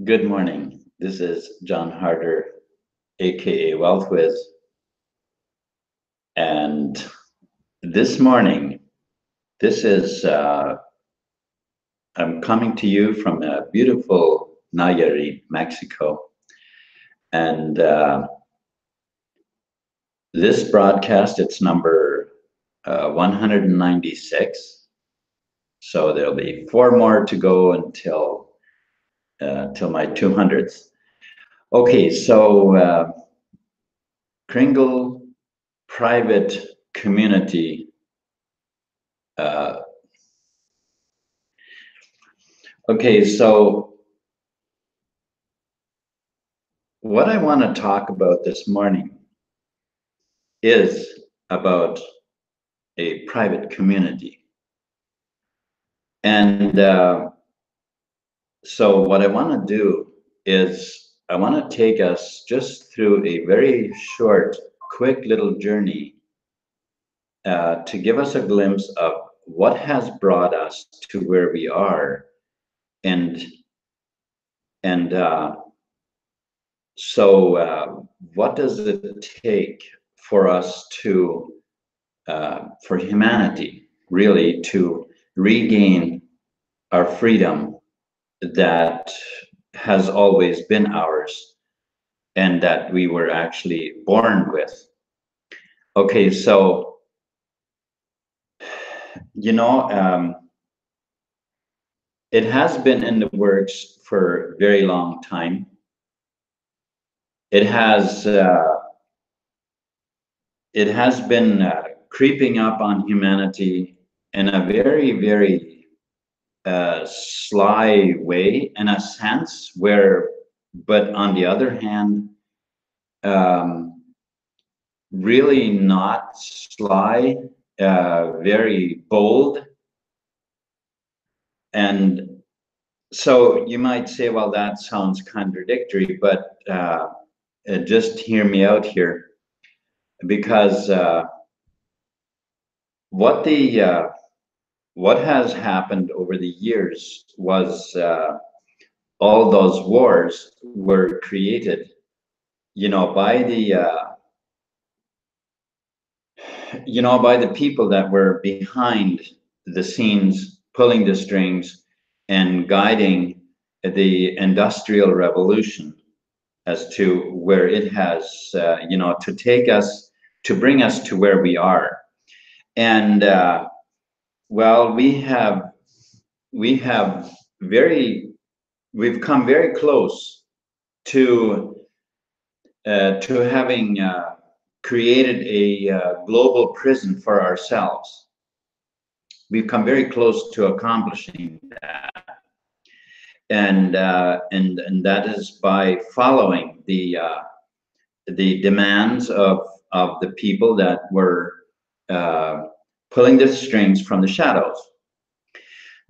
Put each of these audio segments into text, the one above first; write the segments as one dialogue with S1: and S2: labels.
S1: Good morning. This is John Harder, aka Wealth Wiz. And this morning, this is, I'm coming to you from a beautiful Nayarit, Mexico. And this broadcast, it's number 196. So there'll be 4 more to go till my 200th. Okay, so Kringle private community. Okay, so what I want to talk about this morning is about a private community. And so what I want to do is I want to take us just through a very short, quick little journey to give us a glimpse of what has brought us to where we are. So what does it take for us for humanity really to regain our freedom that has always been ours and that we were actually born with? Okay, so, it has been in the works for a very long time. It has been creeping up on humanity in a very, very sly way, in a sense, but on the other hand, really not sly, very bold. And so you might say, well, that sounds contradictory, but just hear me out here, because what has happened over the years was all those wars were created, by the people that were behind the scenes, pulling the strings and guiding the Industrial Revolution as to where it has, to take us, to bring us to where we are. And well, we've come very close to having created a global prison for ourselves. We've come very close to accomplishing that, and that is by following the demands of the people that were pulling the strings from the shadows.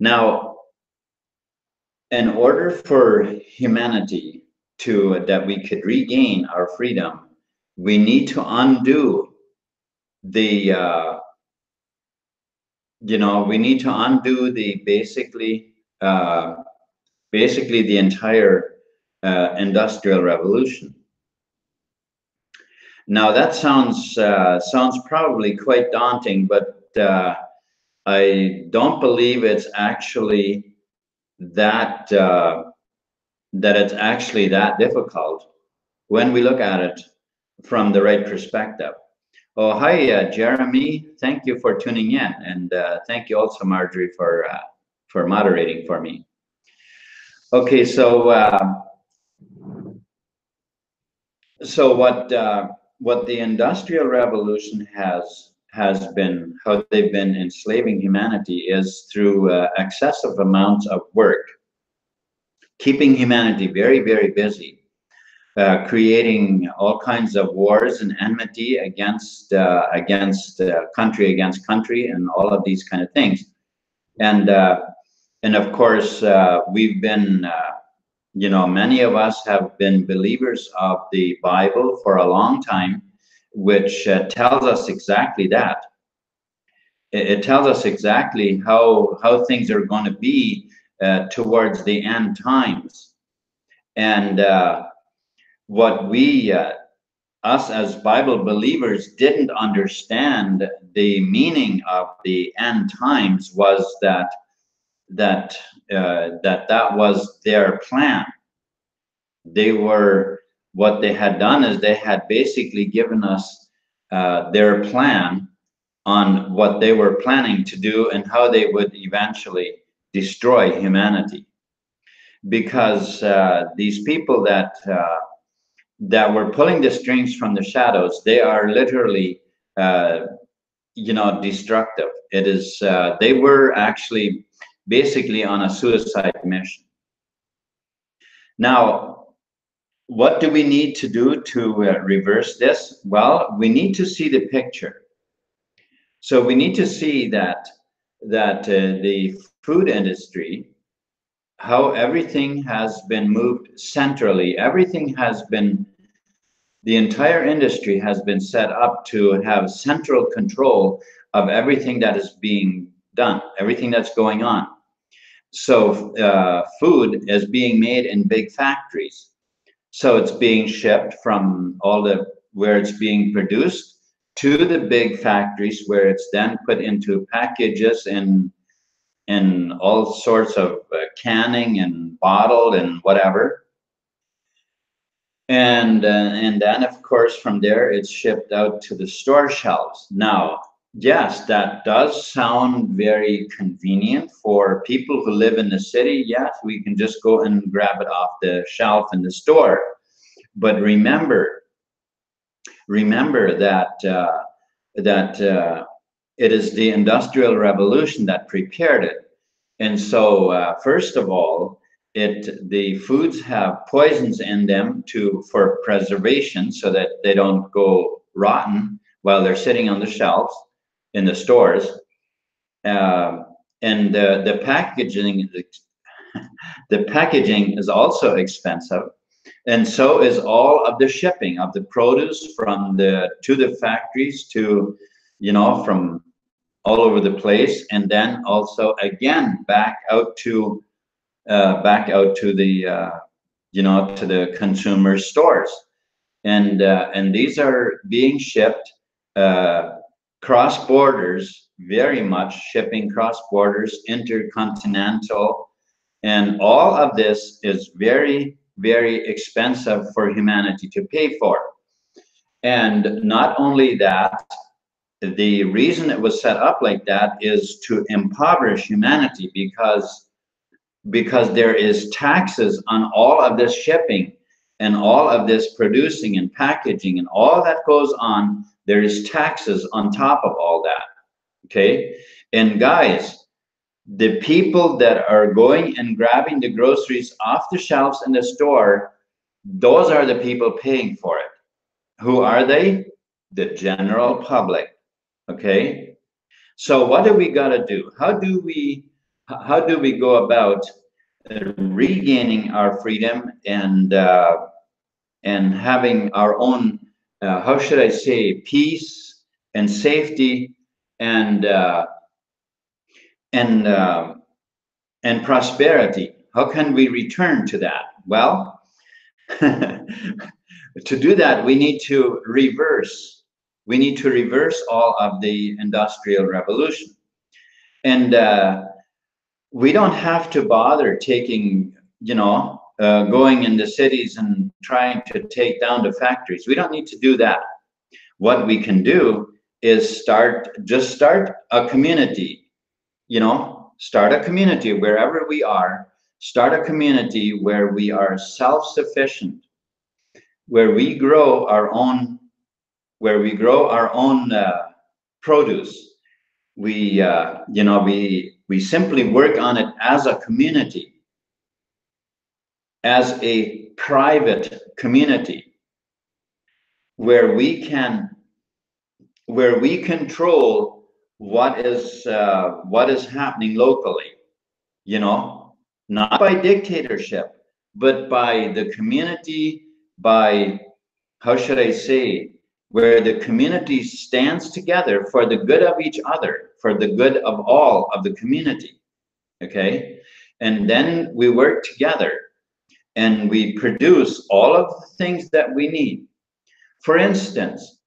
S1: Now, in order for humanity that we could regain our freedom, we need to undo the basically the entire Industrial Revolution. Now that sounds probably quite daunting, but I don't believe it's actually that it's actually that difficult when we look at it from the right perspective. Oh, hi, Jeremy. Thank you for tuning in, and thank you also, Marjorie, for moderating for me. Okay, so what the Industrial Revolution has been, how they've been enslaving humanity, is through excessive amounts of work, keeping humanity very, very busy. Creating all kinds of wars and enmity against country against country, and all of these kind of things, and of course we've been, many of us have been believers of the Bible for a long time, which tells us exactly that. It tells us exactly how things are going to be towards the end times. And what we, us as Bible believers, didn't understand the meaning of the end times was that was their plan. They were, what they had done is they had basically given us their plan on what they were planning to do and how they would eventually destroy humanity. Because these people that were pulling the strings from the shadows, they are literally, destructive. It is, they were actually basically on a suicide mission. Now, what do we need to do to reverse this? Well, we need to see the picture. So we need to see that the food industry, how everything has been moved centrally. Everything has been, the entire industry has been set up to have central control of everything that is being done, everything that's going on. So food is being made in big factories. So it's being shipped from all the, where it's being produced, to the big factories where it's then put into packages and all sorts of canning and bottled and whatever. And then of course from there it's shipped out to the store shelves. Now, yes, that does sound very convenient for people who live in the city. Yes, we can just go and grab it off the shelf in the store. But remember that it is the Industrial Revolution that prepared it. And so, first of all, the foods have poisons in them for preservation, so that they don't go rotten while they're sitting on the shelves in the stores. And the packaging, the packaging is also expensive. And so is all of the shipping of the produce from to the factories to, from all over the place, and then also again back out to the to the consumer stores, and these are being shipped cross borders, very much shipping cross borders, intercontinental, and all of this is very, very expensive for humanity to pay for. And not only that, the reason it was set up like that is to impoverish humanity, because there is taxes on all of this shipping and all of this producing and packaging and all that goes on. There is taxes on top of all that. Okay. And guys, the people that are going and grabbing the groceries off the shelves in the store, those are the people paying for it. Who are they? The general public. Okay. So what do we got to do? How do we go about regaining our freedom and having our own, how should I say, peace and safety and prosperity? How can we return to that? Well, to do that, we need to reverse. We need to reverse all of the Industrial Revolution. And we don't have to bother taking, going into cities and trying to take down the factories. We don't need to do that. What we can do is start a community, start a community wherever we are, start a community where we are self-sufficient, where we grow our own, produce. We simply work on it as a community, as a private community, where we control what is happening locally, not by dictatorship, but by the community, by, how should I say, where the community stands together for the good of each other, for the good of all of the community. Okay. And then we work together. and we produce all of the things that we need. For instance,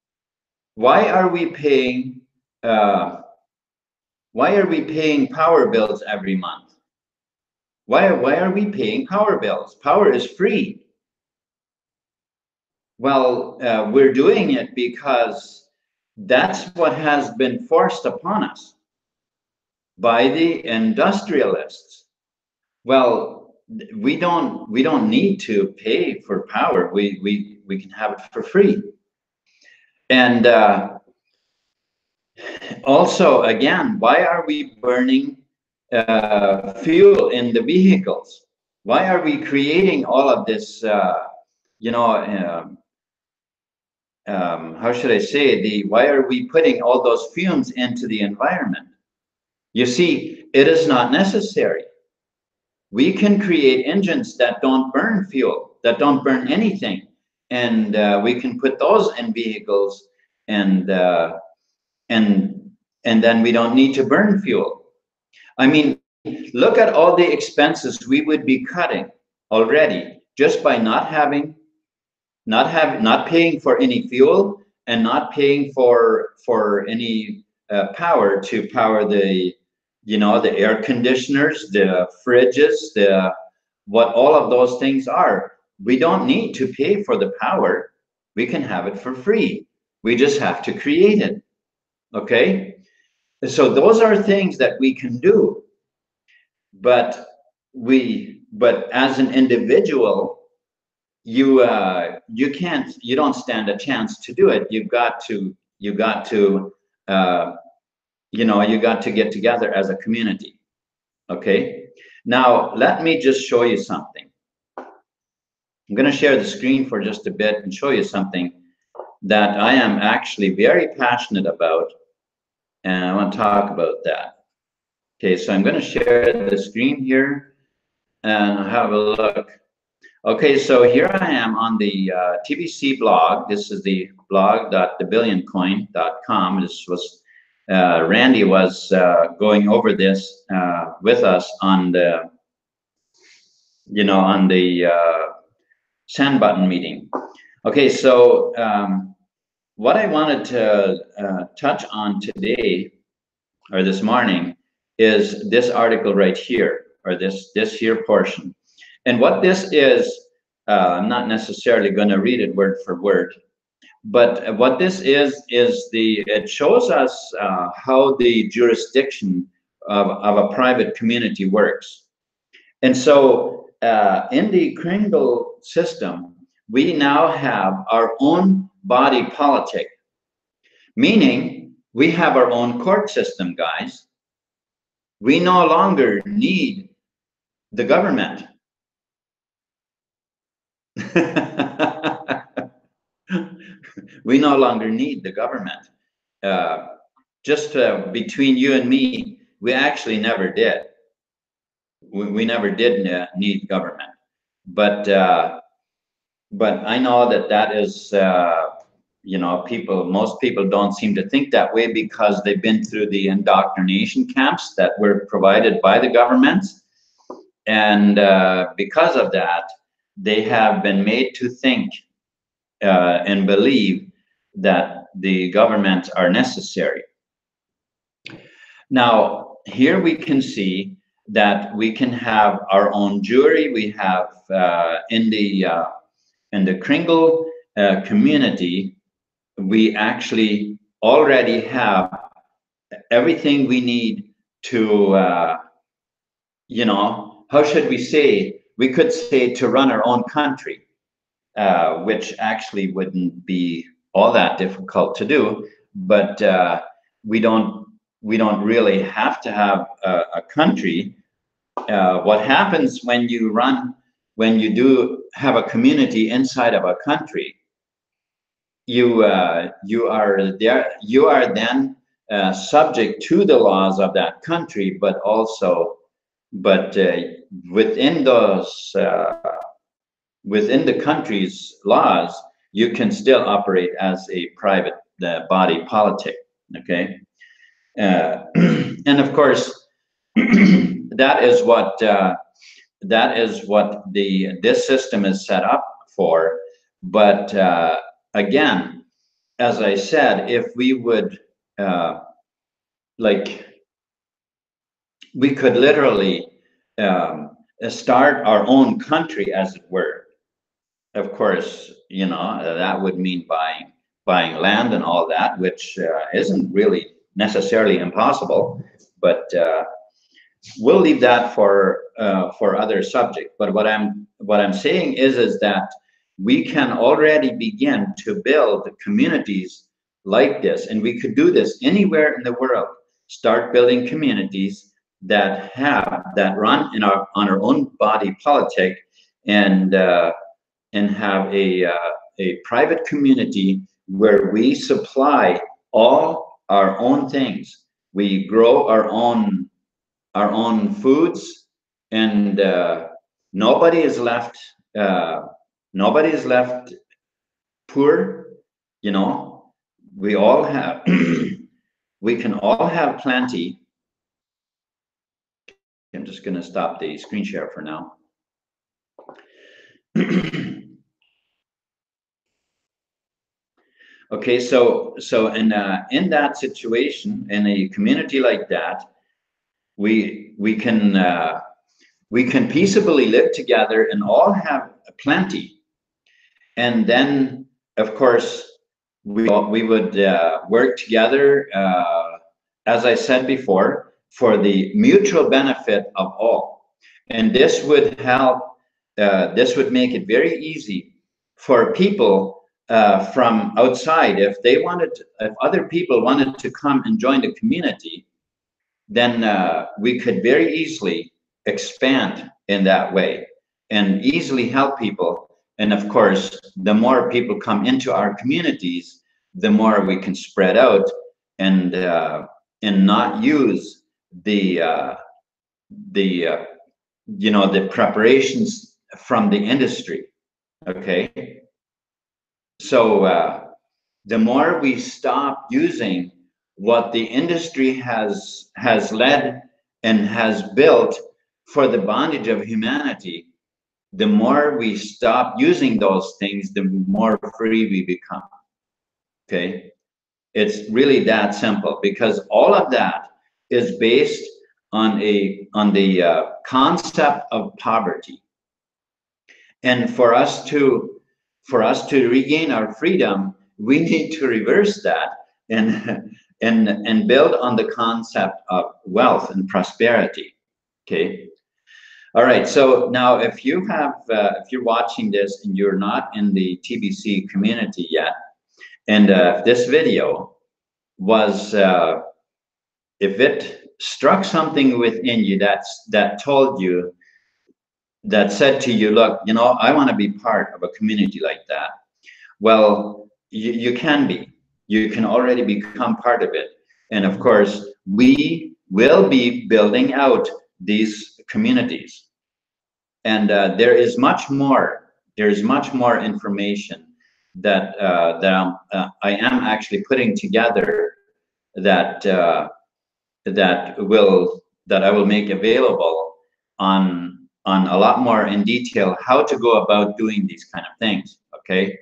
S1: why are we paying power bills every month? Why are we paying power bills? Power is free. Well, we're doing it because that's what has been forced upon us by the industrialists. Well, we don't need to pay for power. We can have it for free. And also, again, why are we burning fuel in the vehicles? Why are we creating all of this? How should I say? Why are we putting all those fumes into the environment? You see, it is not necessary. We can create engines that don't burn fuel, that don't burn anything, and we can put those in vehicles, and then we don't need to burn fuel. I mean, look at all the expenses we would be cutting already just by not paying for any fuel and not paying for any power to power the air conditioners, the fridges, what all of those things are. We don't need to pay for the power. We can have it for free. We just have to create it. Okay? So those are things that we can do. But as an individual, you don't stand a chance to do it. You got to get together as a community. Okay, now let me just show you something. I'm going to share the screen for just a bit and show you something that I am actually very passionate about, and I want to talk about that. Okay, so I'm going to share the screen here and have a look. Okay, so here I am on the TBC blog. This is the blog.thebillioncoin.com. This was Randy was going over this with us on the send button meeting. Okay, so what I wanted to touch on today or this morning is this article right here, or this here portion. And what this is, I'm not necessarily going to read it word for word, but what this is it shows us how the jurisdiction of a private community works. And so in the Kringle system, we now have our own body politic, meaning we have our own court system, guys. We no longer need the government. We no longer need the government. Just between you and me, we actually never did. We never did need government. But I know that is, most people don't seem to think that way because they've been through the indoctrination camps that were provided by the governments. And because of that, they have been made to think and believe that the governments are necessary. Now, here we can see that we can have our own jury. We have in the Kringle community, we actually already have everything we need to, how should we say? We could say to run our own country, which actually wouldn't be all that difficult to do. But we don't really have to have a country. What happens when you do have a community inside of a country? You are then subject to the laws of that country, but within those within the country's laws, you can still operate as a private body politic. Okay, and of course, that is what that is what this system is set up for. But again, as I said, if we would like, we could literally start our own country, as it were. Of course, you know, that would mean buying land and all that, which isn't really necessarily impossible, but we'll leave that for other subject. But what I'm saying is that we can already begin to build communities like this, and we could do this anywhere in the world. Start building communities that run in on our own body politic, and have a private community where we supply all our own things. We grow our own foods, and nobody is left nobody is left poor. You know, we all have we can all have plenty. I'm just going to stop the screen share for now. Okay, so in that situation, in a community like that, we can peaceably live together and all have plenty. And then, of course, we would work together, as I said before, for the mutual benefit of all. And this would help. This would make it very easy for people from outside. If other people wanted to come and join the community, then we could very easily expand in that way and easily help people. And of course, the more people come into our communities, the more we can spread out and not use the you know, the preparations from the industry. Okay, so the more we stop using what the industry has led and has built for the bondage of humanity, the more we stop using those things, the more free we become. Okay, it's really that simple, because all of that is based on the concept of poverty. And for us to regain our freedom, we need to reverse that and build on the concept of wealth and prosperity. Okay. All right. So now, if you're watching this and you're not in the TBC community yet, and if this video was if it struck something within you that told you, that said to you, look, you know, I want to be part of a community like that. Well, you can be. You can already become part of it. And of course, we will be building out these communities. And there is much more. There's much more information that I am actually putting together that I will make available on a lot more in detail how to go about doing these kind of things. Okay.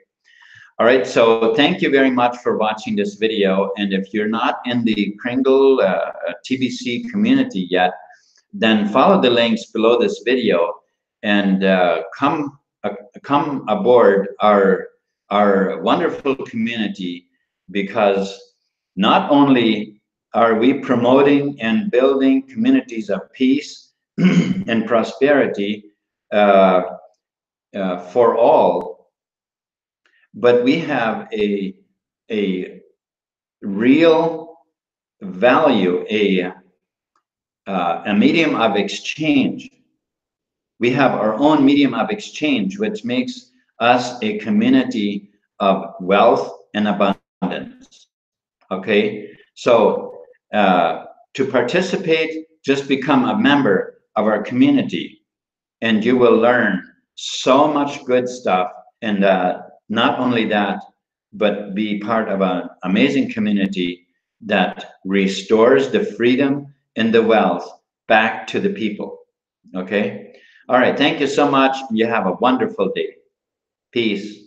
S1: All right. So thank you very much for watching this video. And if you're not in the Kringle TBC community yet, then follow the links below this video and come aboard our wonderful community, because not only are we promoting and building communities of peace and prosperity for all, but we have a real value, a medium of exchange. We have our own medium of exchange, which makes us a community of wealth and abundance. Okay, so to participate, just become a member of our community, and you will learn so much good stuff. And not only that, but be part of an amazing community that restores the freedom and the wealth back to the people. Okay. All right. Thank you so much. You have a wonderful day. Peace.